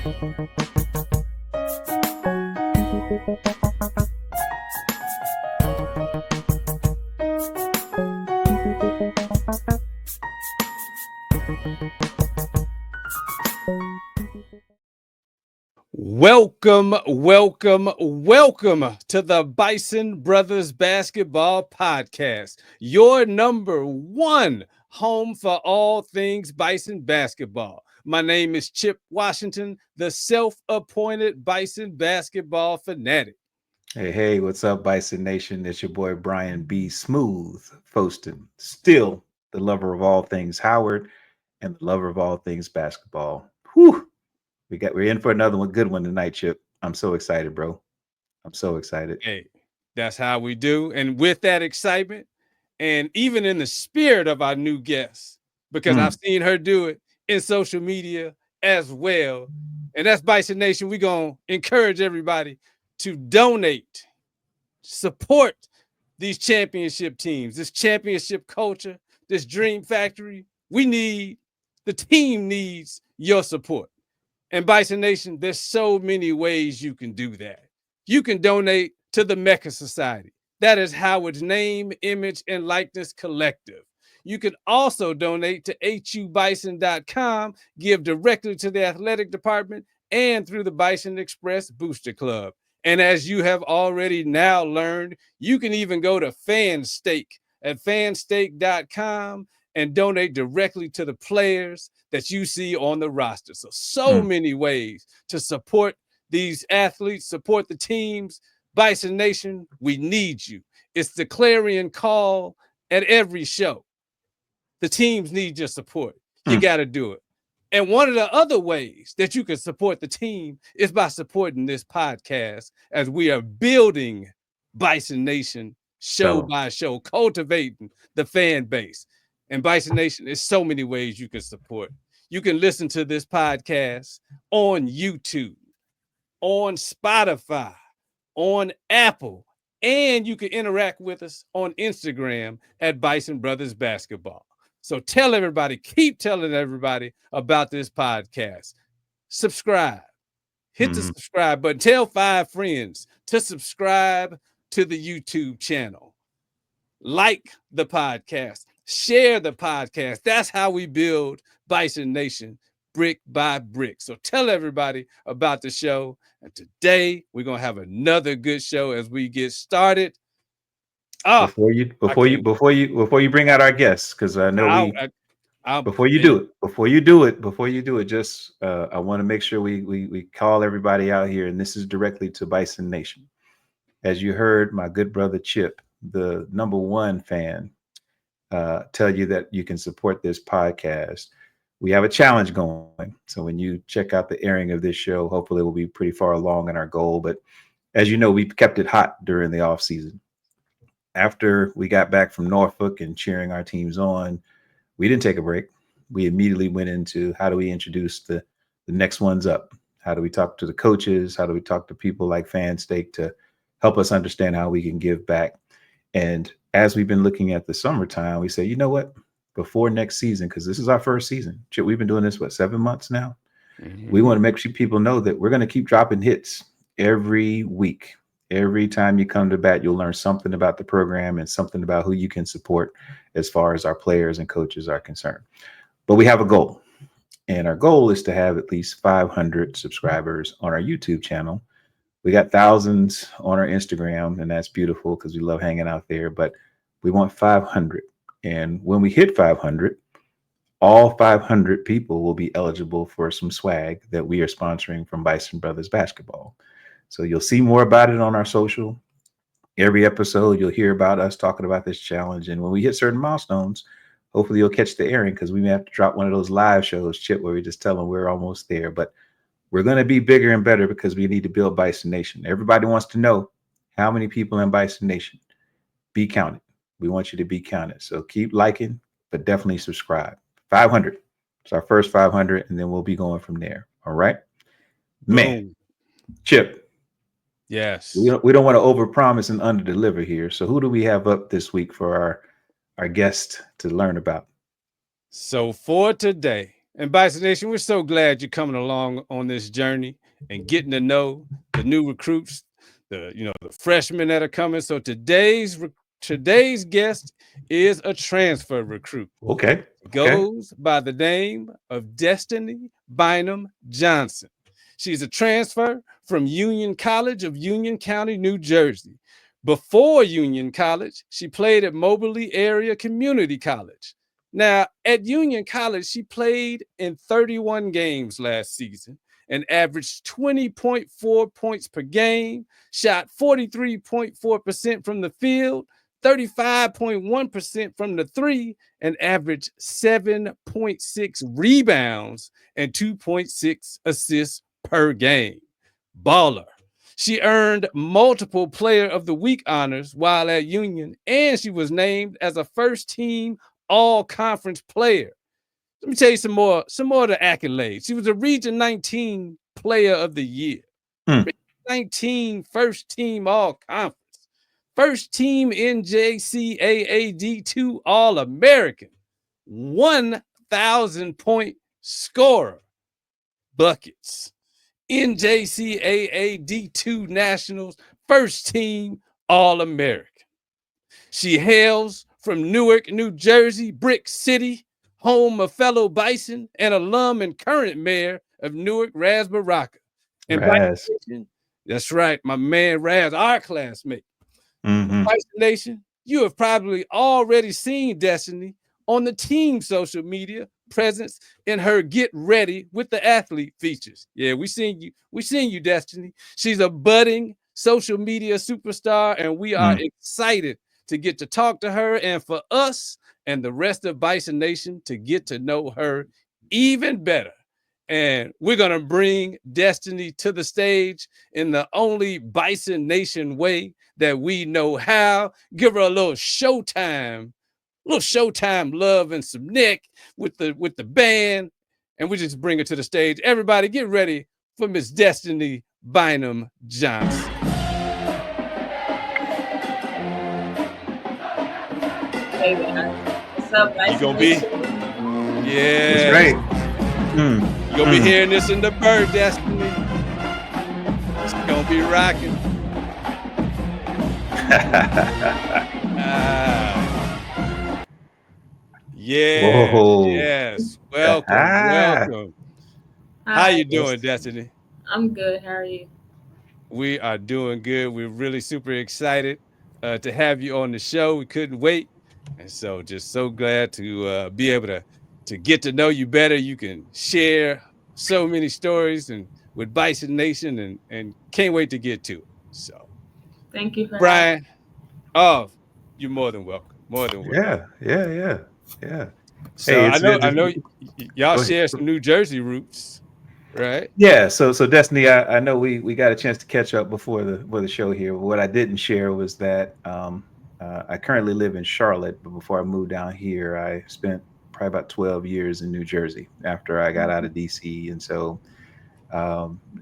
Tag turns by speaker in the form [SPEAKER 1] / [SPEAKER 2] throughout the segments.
[SPEAKER 1] Welcome to the Bison Brothers Basketball Podcast, your number one home for all things Bison basketball. My name is Chip Washington, the self-appointed Bison basketball fanatic.
[SPEAKER 2] Hey, what's up, Bison Nation? It's your boy Brian B. Smooth Foston, still the lover of all things Howard and the lover of all things basketball. Whew! We're in for another good one tonight, Chip. I'm so excited, bro. I'm so excited.
[SPEAKER 1] Hey, that's how we do. And with that excitement, and even in the spirit of our new guest, because I've seen her do it in social media as well. And that's Bison Nation. We're going to encourage everybody to donate, support these championship teams, this championship culture, this dream factory. The team needs your support. And Bison Nation, there's so many ways you can do that. You can donate to the Mecca Society. That is Howard's Name, Image, and Likeness Collective. You can also donate to hubison.com, give directly to the athletic department, and through the Bison Express Booster Club. And as you have already now learned, you can even go to FanStake at fanstake.com and donate directly to the players that you see on the roster. So many ways to support these athletes, support the teams. Bison Nation, we need you. It's the clarion call at every show. The teams need your support. You got to do it. And one of the other ways that you can support the team is by supporting this podcast as we are building Bison Nation show by show, cultivating the fan base. And Bison Nation, there's so many ways you can support. You can listen to this podcast on YouTube, on Spotify, on Apple, and you can interact with us on Instagram at Bison Brothers Basketball. So tell everybody, keep telling everybody about this podcast. Subscribe. Hit the subscribe button. Tell 5 friends to subscribe to the YouTube channel. Like the podcast. Share the podcast. That's how we build Bison Nation brick by brick. So tell everybody about the show. And today we're going to have another good show as we get started.
[SPEAKER 2] Before you bring out our guests, because I know before you do it, just I want to make sure we call everybody out here, and this is directly to Bison Nation. As you heard my good brother Chip, the number one fan, tell you that you can support this podcast. We have a challenge going. So when you check out the airing of this show, hopefully we'll be pretty far along in our goal. But as you know, we've kept it hot during the off season. After we got back from Norfolk and cheering our teams on, we didn't take a break. We immediately went into how do we introduce the next ones up? How do we talk to the coaches? How do we talk to people like FanStake to help us understand how we can give back? And as we've been looking at the summertime, we say, you know what? Before next season, because this is our first season. We've been doing this, 7 months now? We want to make sure people know that we're going to keep dropping hits every week. Every time you come to bat, you'll learn something about the program and something about who you can support as far as our players and coaches are concerned. But we have a goal. And our goal is to have at least 500 subscribers on our YouTube channel. We got thousands on our Instagram, and that's beautiful because we love hanging out there. But we want 500. And when we hit 500, all 500 people will be eligible for some swag that we are sponsoring from Bison Brothers Basketball. So you'll see more about it on our social. Every episode, you'll hear about us talking about this challenge. And when we hit certain milestones, hopefully you'll catch the airing, because we may have to drop one of those live shows, Chip, where we just tell them we're almost there. But we're going to be bigger and better because we need to build Bison Nation. Everybody wants to know how many people in Bison Nation. Be counted. We want you to be counted. So keep liking, but definitely subscribe. 500. It's our first 500, and then we'll be going from there. All right? Man, Chip.
[SPEAKER 1] Yes.
[SPEAKER 2] We don't want to overpromise and underdeliver here. So who do we have up this week for our guest to learn about?
[SPEAKER 1] So for today, And Bison Nation, we're so glad you're coming along on this journey and getting to know the new recruits, the freshmen that are coming. So today's guest is a transfer recruit.
[SPEAKER 2] Okay.
[SPEAKER 1] Goes by the name of Destiny Bynum-Johnson. She's a transfer from Union College of Union County, New Jersey. Before Union College, she played at Moberly Area Community College. Now, at Union College, she played in 31 games last season and averaged 20.4 points per game, shot 43.4% from the field, 35.1% from the three, and averaged 7.6 rebounds and 2.6 assists per game. Baller. She earned multiple Player of the Week honors while at Union, and she was named as a first-team all-conference player. Let me tell you some more of the accolades. She was a Region 19 Player of the Year. Region 19 first-team all-conference. First-team NJCAA D2 All-American. 1,000-point scorer. Buckets. NJCAA D2 Nationals first-team All-American. She hails from Newark, New Jersey, Brick City, home of fellow Bison and alum and current mayor of Newark, Raz Baraka. And
[SPEAKER 2] Raz.
[SPEAKER 1] That's right, my man Raz, our classmate. Bison Nation, you have probably already seen Destiny on the team social media presence in her Get Ready with the Athlete features. Yeah, we seen you, Destiny. She's a budding social media superstar, and we are excited to get to talk to her and for us and the rest of Bison Nation to get to know her even better. And we're going to bring Destiny to the stage in the only Bison Nation way that we know how. Give her a little showtime love and some neck with the band, and we just bring her to the stage. Everybody get ready for Miss Destiny Bynum-Johnson.
[SPEAKER 3] Hey man, what's up, guys?
[SPEAKER 1] You gonna be? Yeah,
[SPEAKER 2] that's great.
[SPEAKER 1] You gonna be hearing this in the bird, Destiny. It's gonna be rocking. Yeah.
[SPEAKER 2] Whoa.
[SPEAKER 1] Yes. Welcome. How you doing, Destiny?
[SPEAKER 3] I'm good. How are you?
[SPEAKER 1] We are doing good. We're really super excited to have you on the show. We couldn't wait. And so just so glad to be able to get to know you better. You can share so many stories and with Bison Nation and can't wait to get to it. So
[SPEAKER 3] thank you for
[SPEAKER 1] Brian. Oh, you're more than welcome. More than welcome.
[SPEAKER 2] Yeah.
[SPEAKER 1] So hey, I know y'all share some New Jersey roots, right?
[SPEAKER 2] Yeah. So Destiny, I know we got a chance to catch up before the show here. What I didn't share was that I currently live in Charlotte, but before I moved down here, I spent probably about 12 years in New Jersey after I got out of DC, and so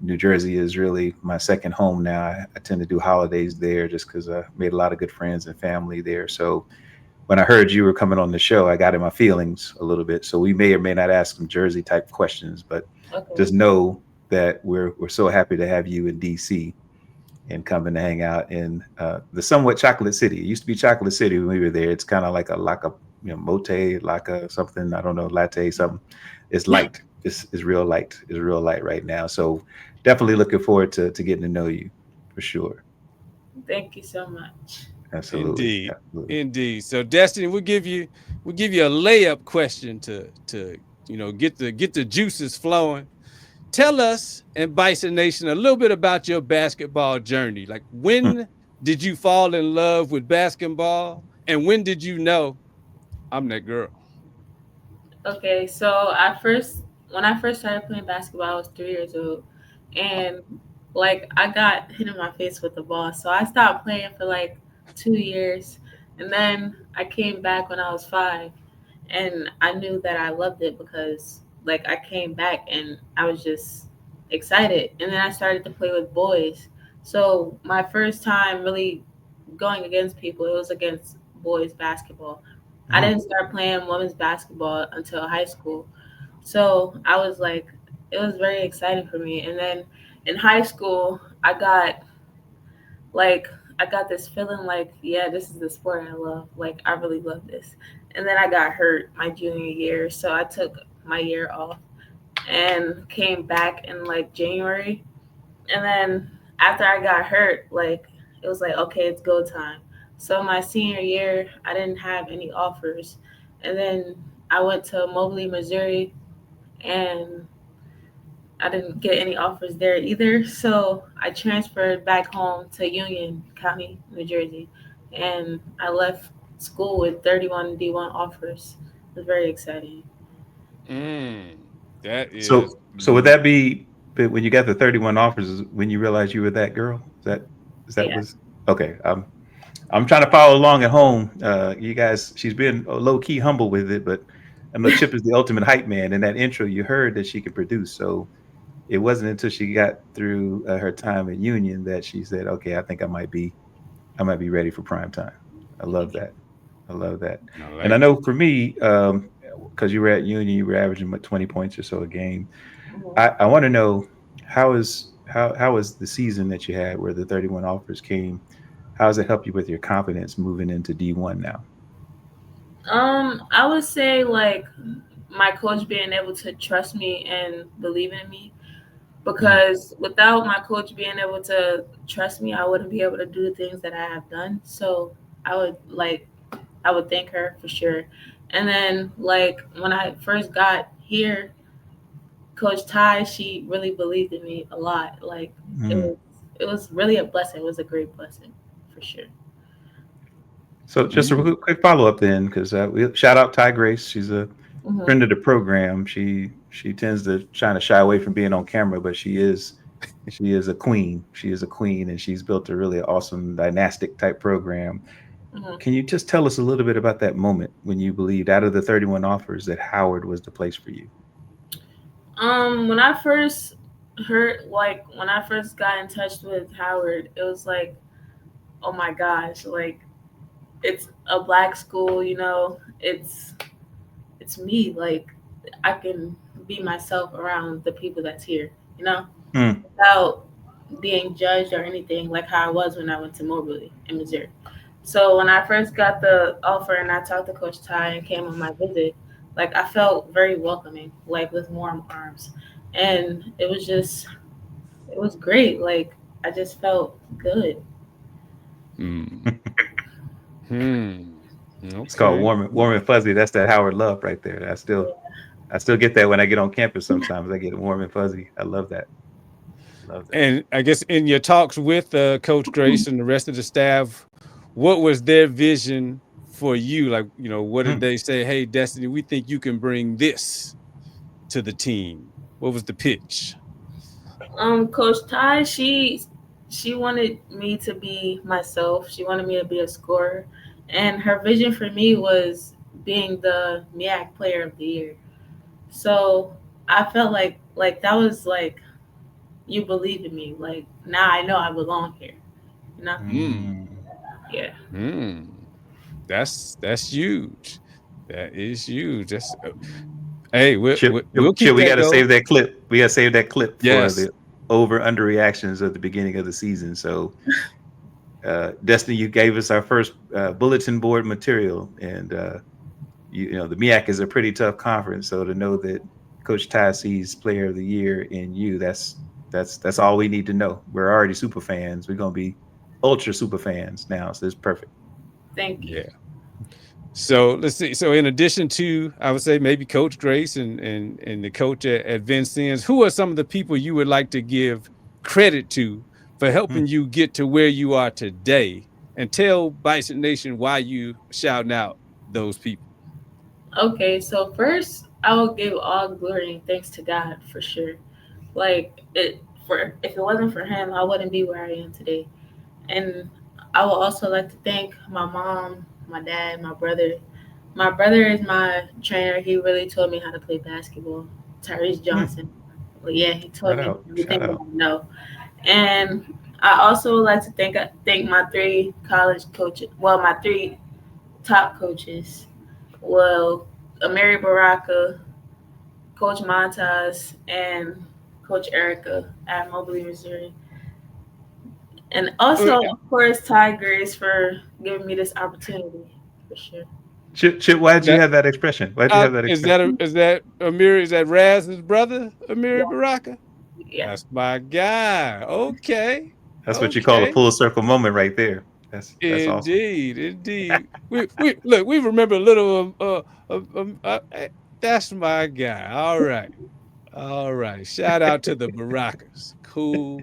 [SPEAKER 2] New Jersey is really my second home now. I tend to do holidays there just because I made a lot of good friends and family there. So when I heard you were coming on the show, I got in my feelings a little bit. So we may or may not ask some Jersey type questions, but just know that we're so happy to have you in DC and coming to hang out in the somewhat chocolate city. It used to be Chocolate City when we were there. It's kind of like a mote, like a something, I don't know, latte, something. It's light. It's real light. It's real light right now. So definitely looking forward to getting to know you for sure.
[SPEAKER 3] Thank you so much.
[SPEAKER 2] Absolutely.
[SPEAKER 1] Indeed. So Destiny, we'll give you a layup question to get the juices flowing. Tell us and Bison Nation a little bit about your basketball journey. Like, when did you fall in love with basketball, and when did you know I'm that girl?
[SPEAKER 3] Okay, so when I first started playing basketball, I was 3 years old, and like I got hit in my face with the ball, so I stopped playing for like 2 years, and then I came back when I was 5, and I knew that I loved it because like I came back and I was just excited, and then I started to play with boys. So my first time really going against people, it was against boys basketball. I didn't start playing women's basketball until high school. So I was like, it was very exciting for me. And then in high school, I got this feeling like, yeah, this is the sport I love. Like, I really love this. And then I got hurt my junior year, so I took my year off and came back in like January. And then after I got hurt, like, it was like, okay, it's go time. So my senior year, I didn't have any offers. And then I went to Mobley, Missouri, and I didn't get any offers there either. So I transferred back home to Union County, New Jersey, and I left school with 31 D1 offers. It was very exciting.
[SPEAKER 1] That is.
[SPEAKER 2] So would that be when you got the 31 offers? Is when you realized you were that girl? Is that
[SPEAKER 3] Yeah.
[SPEAKER 2] was okay? I'm trying to follow along at home. You guys, she's been low key humble with it, but I know Chip is the ultimate hype man. In that intro, you heard that she could produce. So it wasn't until she got through her time at Union that she said, "Okay, I think I might be ready for prime time." I love that. I love that. And I
[SPEAKER 1] Like
[SPEAKER 2] know for me, because you were at Union, you were averaging 20 points or so a game.
[SPEAKER 3] Mhm.
[SPEAKER 2] I want to know how was the season that you had where the 31 offers came? How does it help you with your confidence moving into D1 now?
[SPEAKER 3] I would say like my coach being able to trust me and believe in me,
[SPEAKER 2] Mm,
[SPEAKER 3] because without my coach being able to trust me, I wouldn't be able to do the things that I have done. So I would like I would thank her for sure. And then like when I first got here, Coach Ty, she really believed in me a lot. Like it
[SPEAKER 2] mm.
[SPEAKER 3] was it was really a blessing. It was a great blessing for sure.
[SPEAKER 2] So just a
[SPEAKER 1] mm,
[SPEAKER 2] quick follow up then, because we shout out Ty Grace. She's a
[SPEAKER 3] Hmm.
[SPEAKER 2] friend of the program. She tends to try to shy away from being on camera, but she is a queen. She is a queen, and she's built a really awesome dynastic type program.
[SPEAKER 3] Hmm.
[SPEAKER 2] Can you just tell us a little bit about that moment when you believed out of the 31 offers that Howard was the place for you?
[SPEAKER 3] When I first when I first got in touch with Howard, it was like, oh my gosh, like it's a black school, it's me. Like I can be myself around the people that's here,
[SPEAKER 2] Mm,
[SPEAKER 3] without being judged or anything like how I was when I went to Moberly in Missouri. So when I first got the offer and I talked to Coach Ty and came on my visit, like I felt very welcoming, like with warm arms. And it was great. Like I just felt good.
[SPEAKER 1] mm, hmm.
[SPEAKER 2] it's called
[SPEAKER 1] Okay.
[SPEAKER 2] warm and fuzzy. That's that Howard love right there. I still get that when I get on campus. Sometimes I get warm and fuzzy. I love that. Love that.
[SPEAKER 1] And I guess in your talks with Coach Grace and the rest of the staff, what was their vision for you? Like, what did
[SPEAKER 2] Mm.
[SPEAKER 1] they say? Hey, Destiny, we think you can bring this to the team. What was the pitch?
[SPEAKER 3] Coach Ty, she wanted me to be myself. She wanted me to be a scorer, and her vision for me was being the MEAC Player of the Year. So I felt like that was like, you believe in me. Like now I know I belong here. You know?
[SPEAKER 1] Mm,
[SPEAKER 2] Mm.
[SPEAKER 3] Yeah.
[SPEAKER 1] mm. That's huge. That is huge. Hey, we'll keep
[SPEAKER 2] We got
[SPEAKER 1] that
[SPEAKER 2] to
[SPEAKER 1] going.
[SPEAKER 2] save that clip. We got to save that clip for
[SPEAKER 1] Yes.
[SPEAKER 2] the over under reactions at the beginning of the season. So, Destiny, you gave us our first bulletin board material, and the MEAC is a pretty tough conference. So to know that Coach Ty sees Player of the Year in you, that's all we need to know. We're already super fans. We're gonna be ultra super fans now. So it's perfect.
[SPEAKER 3] Thank you.
[SPEAKER 1] Yeah. So let's see. So in addition to, I would say maybe Coach Grace and the coach at Vincennes, who are some of the people you would like to give credit to for
[SPEAKER 2] Hmm.
[SPEAKER 1] helping you get to where you are today? And tell Bison Nation why you shouting out those people.
[SPEAKER 3] Okay, so first I will give all glory and thanks to God for sure. Like it for if it wasn't for him, I wouldn't be where I am today. And I would also like to thank my mom, my dad, my brother. My brother is my trainer. He really taught me how to play basketball. Tyrese
[SPEAKER 2] Hmm.
[SPEAKER 3] Johnson. Well, yeah, he taught
[SPEAKER 2] Shout
[SPEAKER 3] me
[SPEAKER 2] out!
[SPEAKER 3] everything
[SPEAKER 2] Shout
[SPEAKER 3] that
[SPEAKER 2] out!
[SPEAKER 3] I know. And I also would like to thank my three college coaches. Well, my three top coaches. Well, Amiri Baraka, Coach Montas and Coach Erica at Mobley, Missouri. And also, of course, Ty Grace for giving me this opportunity, for sure.
[SPEAKER 2] Chip, why did you have that expression? Why did you have that expression?
[SPEAKER 1] Is that Amir? Is that Raz's brother, Amir Baraka?
[SPEAKER 3] Yeah.
[SPEAKER 1] That's my guy. Okay.
[SPEAKER 2] That's what you call a full circle moment right there. That's awesome.
[SPEAKER 1] Indeed. we remember a little. That's my guy. All right. Shout out to the Barakas. Cool.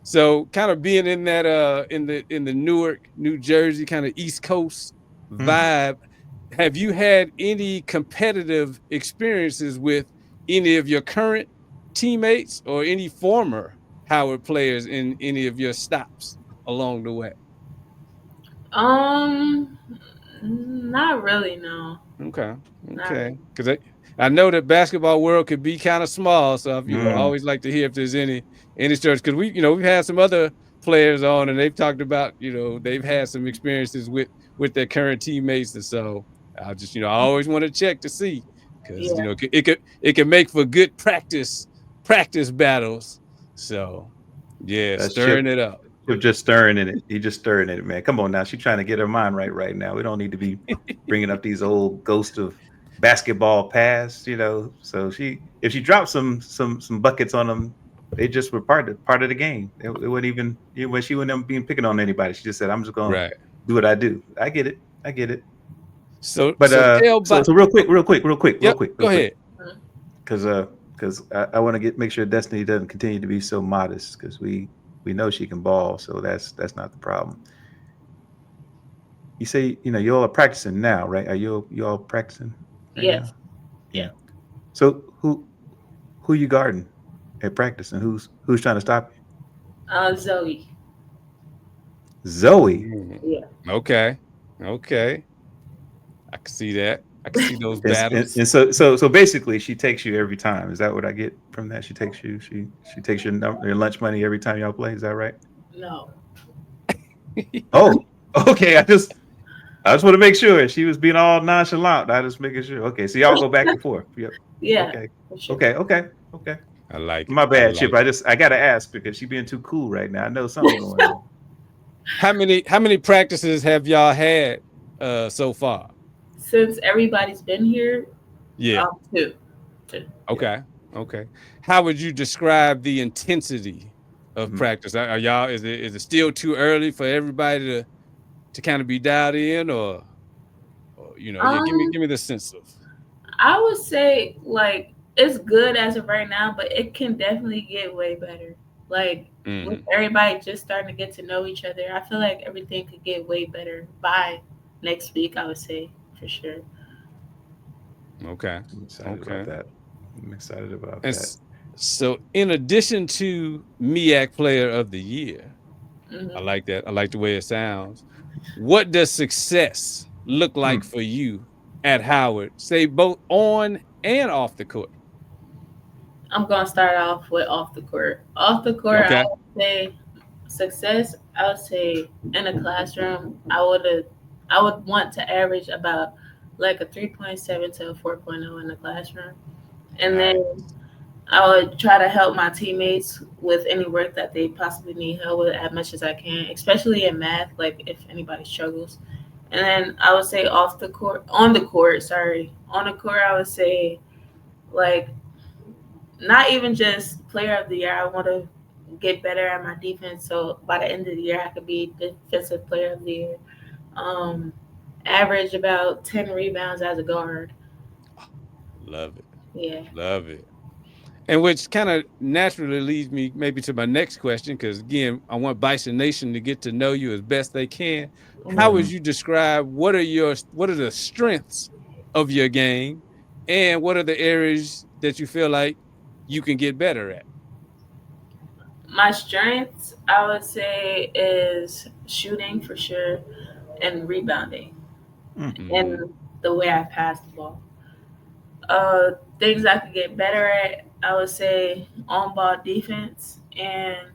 [SPEAKER 1] So, kind of being in that in the Newark, New Jersey, kind of East Coast vibe. Have you had any competitive experiences with any of your current teammates or any former Howard players in any of your stops along the way?
[SPEAKER 3] Not really, no.
[SPEAKER 1] Okay. Because I know that basketball world could be kind of small, so I always like to hear if there's any stories. Because we've had some other players on, and they've talked about they've had some experiences with their current teammates, and so I just I always want to check to see because it can make for good practice battles. So
[SPEAKER 2] That's
[SPEAKER 1] stirring it up.
[SPEAKER 2] Just stirring in it. He just stirring in it, man. Come on now. She's trying to get her mind right now. We don't need to be bringing up these old ghosts of basketball past, So if she dropped some buckets on them, they just were part of the game. It wouldn't even when she wouldn't be picking on anybody. She just said, "I'm just gonna do what I do." I get it.
[SPEAKER 1] So,
[SPEAKER 2] but so real quick.
[SPEAKER 1] Go ahead.
[SPEAKER 2] Because I want to make sure Destiny doesn't continue to be so modest because we know she can ball, so that's not the problem. You say you all are practicing now, right? Are you all practicing right
[SPEAKER 3] yes.
[SPEAKER 2] now? Yeah. So who you guarding at practice, and who's trying to stop you?
[SPEAKER 3] Zoe.
[SPEAKER 1] Yeah. Okay. I can see that. I can see those battles.
[SPEAKER 2] And so basically, she takes you every time. Is that what I get from that? She takes you. She takes your lunch money every time y'all play. Is that right?
[SPEAKER 3] No.
[SPEAKER 2] Oh, okay. I just want to make sure she was being all nonchalant. I just making sure. Okay, so y'all go back and forth. Yep.
[SPEAKER 3] Yeah.
[SPEAKER 2] Okay.
[SPEAKER 3] Sure.
[SPEAKER 2] Okay.
[SPEAKER 1] I like it.
[SPEAKER 2] My bad, Chip. I gotta ask because she's being too cool right now. I know something's going on.
[SPEAKER 1] How many practices have y'all had so far?
[SPEAKER 3] Since everybody's been here,
[SPEAKER 1] yeah,
[SPEAKER 3] 2.
[SPEAKER 1] Okay. How would you describe the intensity of practice? Are y'all is it still too early for everybody to kind of be dialed in, or give me the sense of.
[SPEAKER 3] I would say it's good as of right now, but it can definitely get way better. With everybody just starting to get to know each other, I feel like everything could get way better by next week, I would say, for sure.
[SPEAKER 1] Okay.
[SPEAKER 2] I'm excited about that.
[SPEAKER 1] So in addition to MEAC Player of the Year, I like that. I like the way it sounds. What does success look like for you at Howard, say both on and off the court?
[SPEAKER 3] I'm going to start off with off the court. Off the court,
[SPEAKER 1] okay.
[SPEAKER 3] I would say success, I would say in a classroom, I would want to average about like a 3.7 to a 4.0 in the classroom. And then I would try to help my teammates with any work that they possibly need help with as much as I can, especially in math, like if anybody struggles. And then I would say on the court, I would say like not even just player of the year. I want to get better at my defense. So by the end of the year, I could be defensive player of the year. Average about 10 rebounds as a guard.
[SPEAKER 1] Love it.
[SPEAKER 3] Yeah.
[SPEAKER 1] Love it. And which kind of naturally leads me maybe to my next question, because again, I want Bison Nation to get to know you as best they can. How would you describe what are the strengths of your game, and what are the areas that you feel like you can get better at?
[SPEAKER 3] My strengths, I would say, is shooting for sure, and rebounding, and the way I pass the ball. Things I could get better at, I would say on-ball defense and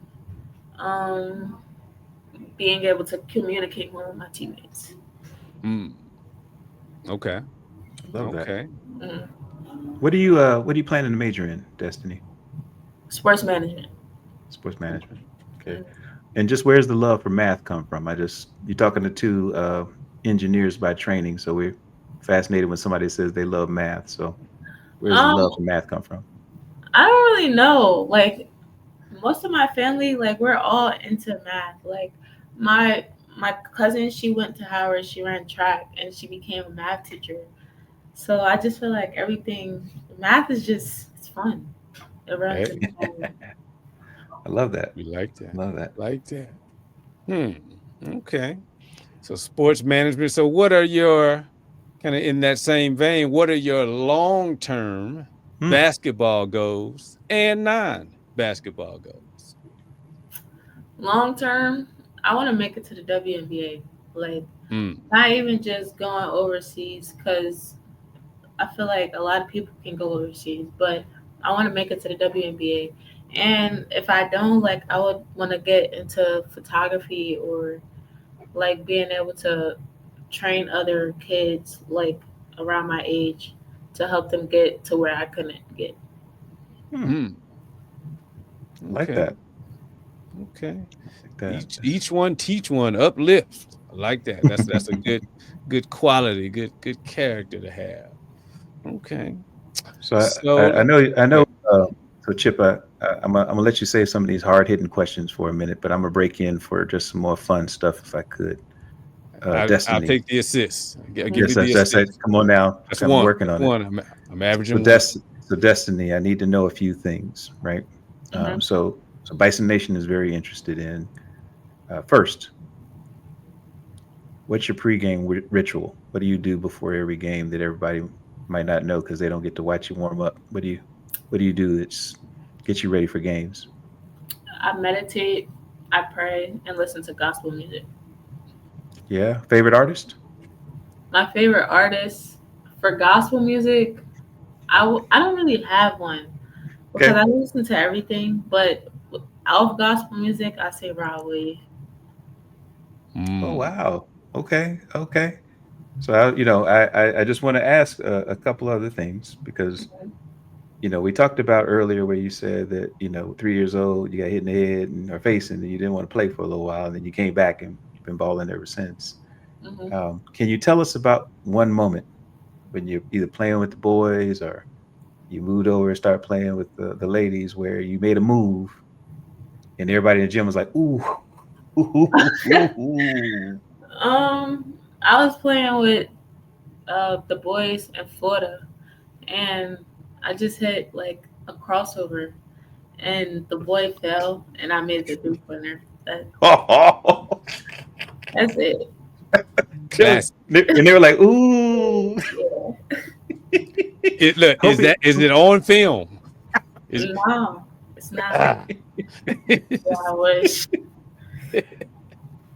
[SPEAKER 3] being able to communicate well with my teammates.
[SPEAKER 1] Okay.
[SPEAKER 2] Love that.
[SPEAKER 1] Okay.
[SPEAKER 2] What are you planning to major in, Destiny?
[SPEAKER 3] Sports management.
[SPEAKER 2] Sports management. Okay. And just where's the love for math come from? You're talking to two engineers by training, so we're fascinated when somebody says they love math. So where's the love for math come from?
[SPEAKER 3] I don't really know. Like most of my family, like we're all into math. Like my cousin, she went to Howard, she ran track and she became a math teacher. So I just feel like everything math is just it's fun. It runs in the family.
[SPEAKER 2] I love that.
[SPEAKER 1] We like that.
[SPEAKER 2] Love that.
[SPEAKER 1] Like that. Okay. So sports management. So what are your kind of in that same vein? What are your long-term basketball goals and non-basketball goals?
[SPEAKER 3] Long term, I want to make it to the WNBA. Like not even just going overseas because I feel like a lot of people can go overseas, but I want to make it to the WNBA. And if I don't, like, I would want to get into photography or like being able to train other kids like around my age to help them get to where I couldn't get.
[SPEAKER 2] Like that.
[SPEAKER 1] Okay. Each one teach one, uplift. I like that. That's a good quality, good character to have. Okay.
[SPEAKER 2] So I know. So Chip, I'm gonna let you say some of these hard hitting questions for a minute, but I'm gonna break in for just some more fun stuff if I could. Destiny.
[SPEAKER 1] I'll take the assist. I'll give
[SPEAKER 2] yes,
[SPEAKER 1] you the assist.
[SPEAKER 2] It. Come on now.
[SPEAKER 1] That's
[SPEAKER 2] I'm
[SPEAKER 1] one.
[SPEAKER 2] working on
[SPEAKER 1] it. I'm averaging
[SPEAKER 2] so Destiny, I need to know a few things, right? So Bison Nation is very interested in first. What's your pregame ritual? What do you do before every game that everybody might not know because they don't get to watch you warm up? What do you do that's get you ready for games?
[SPEAKER 3] I meditate, I pray, and listen to gospel music.
[SPEAKER 2] Yeah. Favorite artist?
[SPEAKER 3] My favorite artist for gospel music, I don't really have one because I listen to everything, but out of gospel music, I say Rod Wave.
[SPEAKER 2] Oh wow. Okay. So I just want to ask a couple other things because we talked about earlier where you said that 3 years old you got hit in the head or face and you didn't want to play for a little while and then you came back and you've been balling ever since. Can you tell us about one moment when you're either playing with the boys or you moved over and started playing with the ladies where you made a move and everybody in the gym was like, ooh.
[SPEAKER 3] I was playing with the boys in Florida, and I just hit like a crossover, and the boy fell, and I made the 3-pointer. That's it.
[SPEAKER 2] And they were like, "Ooh!"
[SPEAKER 1] Is it on film?
[SPEAKER 3] No, it's not. I wish.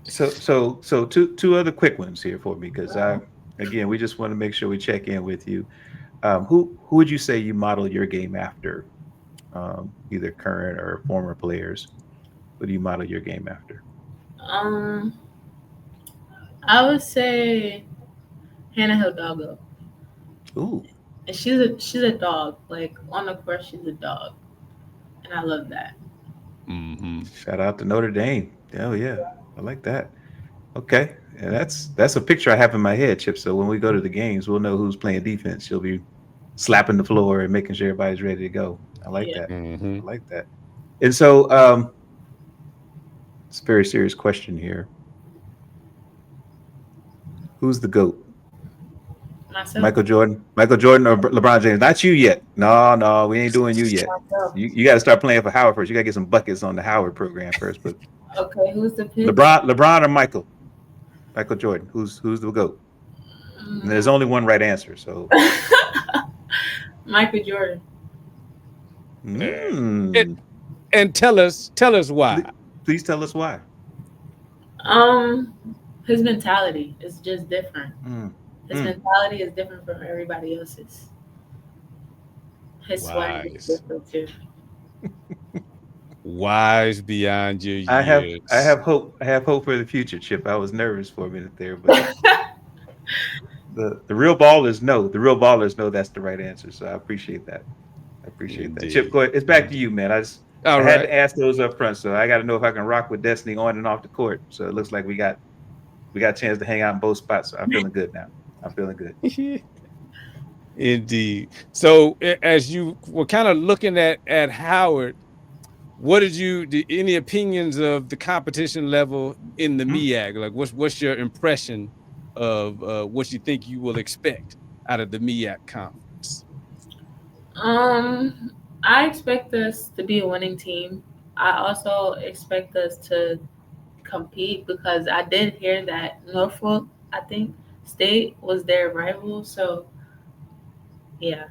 [SPEAKER 2] So two other quick ones here for me because again we just want to make sure we check in with you. Who would you say you model your game after? Either current or former players. Who do you model your game after?
[SPEAKER 3] I would say Hannah Hidalgo.
[SPEAKER 2] Ooh.
[SPEAKER 3] And she's a dog. Like on the court, she's a dog, and I love that.
[SPEAKER 2] Shout out to Notre Dame. Oh yeah, I like that. Okay, and that's a picture I have in my head, Chip. So when we go to the games, we'll know who's playing defense. She'll be slapping the floor and making sure everybody's ready to go. I like that. I like that. And so, it's a very serious question here. Who's the GOAT?
[SPEAKER 3] Myself.
[SPEAKER 2] Michael Jordan or LeBron James? Not you yet. No, we ain't doing you yet. You got to start playing for Howard first. You got to get some buckets on the Howard program first. But
[SPEAKER 3] okay, who's the pick?
[SPEAKER 2] LeBron or Michael? Michael Jordan. Who's the GOAT? And there's only one right answer. So
[SPEAKER 3] Michael Jordan.
[SPEAKER 1] And tell us why.
[SPEAKER 2] Please tell us why.
[SPEAKER 3] His mentality is just different. His mentality is different from everybody else's. His swag is different too.
[SPEAKER 1] Wise beyond your years.
[SPEAKER 2] I have hope. I have hope for the future, Chip. I was nervous for a minute there, but The real ballers know. The real ballers know that's the right answer. So I appreciate that. I appreciate that. Chip, go ahead. It's back to you, man. I had to ask those up front, so I got to know if I can rock with Destiny on and off the court. So it looks like we got a chance to hang out in both spots. So I'm feeling good now. I'm feeling good.
[SPEAKER 1] Indeed. So as you were kind of looking at Howard, what any opinions of the competition level in the MEAC? Like what's your impression of what you think you will expect out of the MEAC conference?
[SPEAKER 3] I expect us to be a winning team. I also expect us to compete because I did hear that Norfolk, I think, State was their rival. So yeah.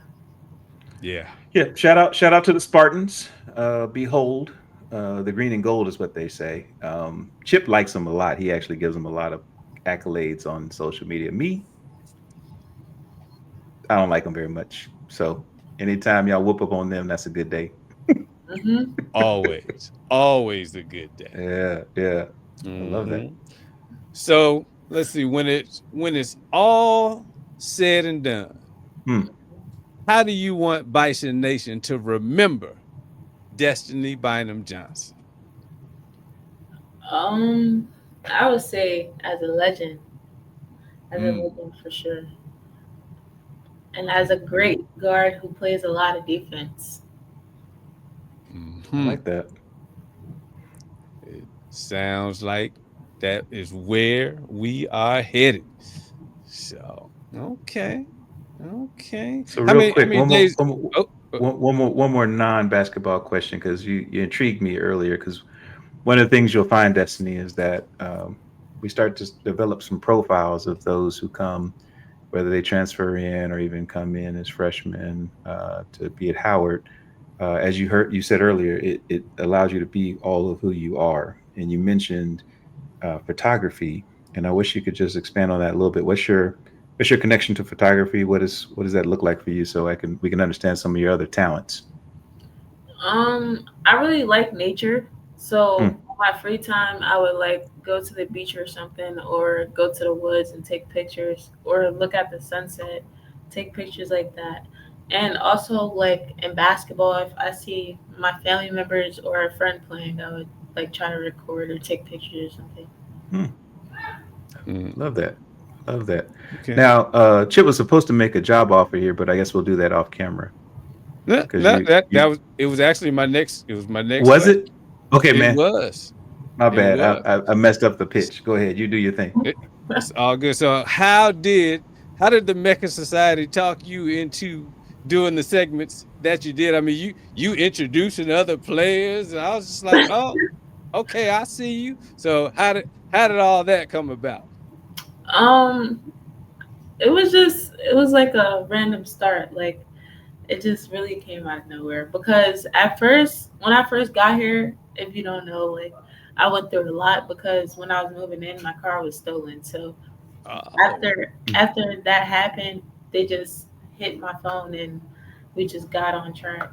[SPEAKER 2] Yeah. Shout out to the Spartans. Behold, the green and gold is what they say. Chip likes them a lot. He actually gives them a lot of accolades on social media. Me, I don't like them very much. So anytime y'all whoop up on them, that's a good day.
[SPEAKER 1] Always a good day.
[SPEAKER 2] Yeah. I love that.
[SPEAKER 1] So let's see, when it's all said and done, how do you want Bison Nation to remember Destiny Bynum-Johnson?
[SPEAKER 3] I would say as a legend. As a legend for sure. And as a great guard who plays a lot of defense.
[SPEAKER 2] I like that.
[SPEAKER 1] It sounds like that is where we are headed. So okay.
[SPEAKER 2] So real quick, one more non-basketball question, because you intrigued me earlier. Because one of the things you'll find, Destiny, is that we start to develop some profiles of those who come, whether they transfer in or even come in as freshmen to be at Howard. As you said earlier, it allows you to be all of who you are. And you mentioned photography, and I wish you could just expand on that a little bit. What's your connection to photography? What does that look like for you, so we can understand some of your other talents?
[SPEAKER 3] I really like nature. So on my free time, I would like go to the beach or something, or go to the woods and take pictures, or look at the sunset, take pictures like that. And also, like in basketball, if I see my family members or a friend playing, I would like try to record or take pictures or something.
[SPEAKER 2] Love that. Okay. Now, Chip was supposed to make a job offer here, but I guess we'll do that off camera.
[SPEAKER 1] It was actually my next. It was my next.
[SPEAKER 2] Was it? Okay, man.
[SPEAKER 1] It was.
[SPEAKER 2] My bad. I messed up the pitch. Go ahead. You do your thing.
[SPEAKER 1] It's all good. So how did the Mecca Society talk you into doing the segments that you did? I mean, you introducing other players, and I was just like, oh, okay, I see you. So how did all that come about?
[SPEAKER 3] It was like a random start. Like it just really came out of nowhere, because at first, when I first got here, if you don't know, like I went through a lot, because when I was moving in, my car was stolen. So after that happened, they just hit my phone and we just got on track.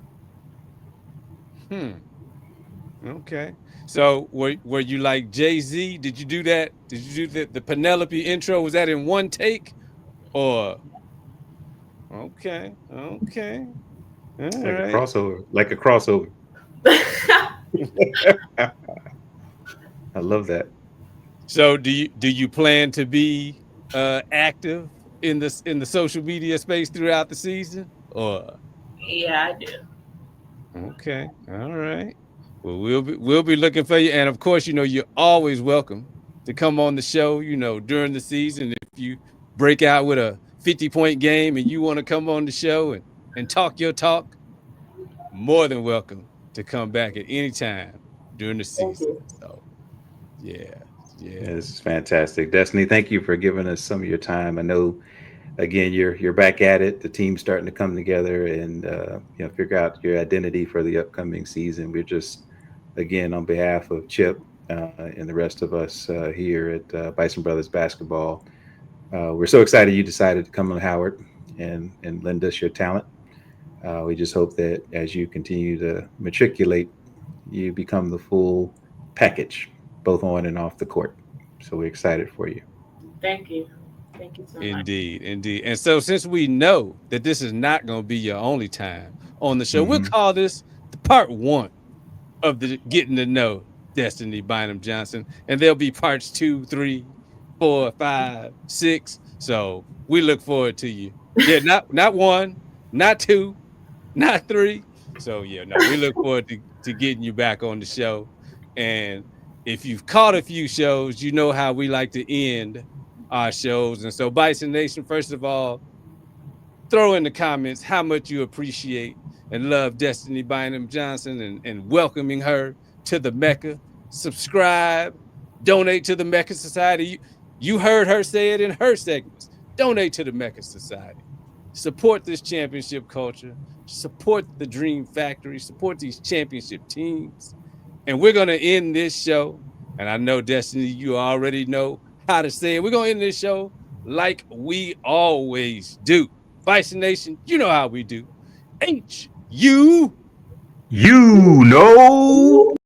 [SPEAKER 1] Okay. So were you like Jay-Z? Did you do that? Did you do the Penelope intro? Was that in one take? Or okay.
[SPEAKER 2] A crossover. Like a crossover. I love that.
[SPEAKER 1] So do you plan to be active in the social media space throughout the season? Or
[SPEAKER 3] yeah, I do.
[SPEAKER 1] Okay. All right. Well, we'll be looking for you, and of course, you're always welcome to come on the show. During the season, if you break out with a 50-point game and you want to come on the show and talk your talk, more than welcome to come back at any time during the season. So, yeah.
[SPEAKER 2] This is fantastic, Destiny. Thank you for giving us some of your time. I know, again, you're back at it. The team's starting to come together and figure out your identity for the upcoming season. We're just, again, on behalf of Chip and the rest of us here at Bison Brothers Basketball, we're so excited you decided to come on Howard and lend us your talent. We just hope that as you continue to matriculate, you become the full package, both on and off the court. So we're excited for you.
[SPEAKER 3] Thank you. Thank you so much.
[SPEAKER 1] Indeed. And so since we know that this is not going to be your only time on the show, we'll call this the part 1 of the getting to know Destiny Bynum-Johnson. And there'll be parts 2, 3, 4, 5, 6. So we look forward to you. Yeah, not 1, not 2, not 3. So yeah, no, we look forward to getting you back on the show. And if you've caught a few shows, you know how we like to end our shows. And so Bison Nation, first of all, throw in the comments how much you appreciate and love Destiny Bynum-Johnson and welcoming her to the Mecca. Subscribe, donate to the Mecca Society. You heard her say it in her segments. Donate to the Mecca Society. Support this championship culture. Support the Dream Factory. Support these championship teams. And we're going to end this show. And I know, Destiny, you already know how to say it. We're going to end this show like we always do. Bison Nation, you know how we do. You
[SPEAKER 2] know.